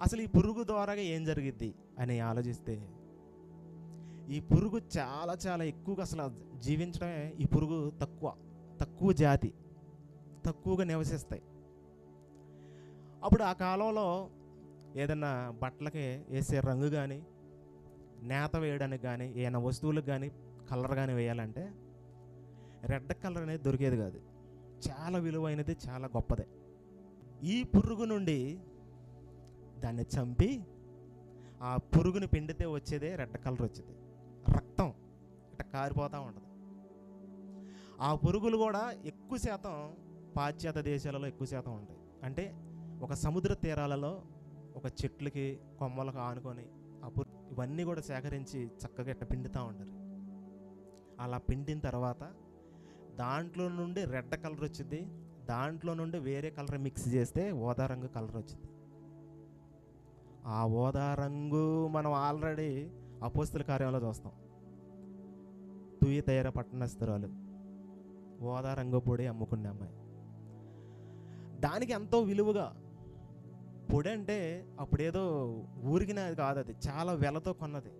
అసలు ఈ పురుగు ద్వారాగా ఏం జరిగిద్ది అని ఆలోచిస్తే, ఈ పురుగు చాలా చాలా ఎక్కువగా అసలు జీవించడమే, ఈ పురుగు తక్కువ జాతి, తక్కువగా నివసిస్తాయి. అప్పుడు ఆ కాలంలో ఏదన్నా బట్టలకి వేసే రంగు కానీ, నేత వేయడానికి కానీ, ఏదైనా వస్తువులకు కానీ కలర్ కానీ వేయాలంటే రెడ్ కలర్ అనేది దొరికేది కాదు. చాలా విలువైనది, చాలా గొప్పదే. ఈ పురుగు నుండి దాన్ని చంపి ఆ పురుగుని పిండితే వచ్చేదే రెడ్ కలర్ వచ్చేది. రక్తం ఇట్లా కారిపోతూ ఉంటుంది. ఆ పురుగులు కూడా ఎక్కువ శాతం పాశ్చాత్య దేశాలలో ఎక్కువ శాతం ఉంటాయి. అంటే ఒక సముద్ర తీరాలలో ఒక చెట్లకి కొమ్మలకు ఆనుకొని ఆ ఇవన్నీ కూడా సేకరించి చక్కగా ఇట్లా పిండుతూ ఉంటారు. అలా పిండిన తర్వాత దాంట్లో నుండి రెడ్ కలర్ వచ్చింది, దాంట్లో నుండి వేరే కలర్ మిక్స్ చేస్తే ఊదా రంగు కలర్ వచ్చింది. ఆ ఊదా రంగు మనం ఆల్రెడీ అపోస్తల కార్యంలో చూస్తాం. తుయతైర పట్టణస్థురాలు ఊదా రంగు పొడి అమ్ముకునే అమ్మాయి. దానికి ఎంతో విలువగా, పొడి అంటే అప్పుడేదో ఊరికినది కాదు, అది చాలా వెలతో కొన్నది.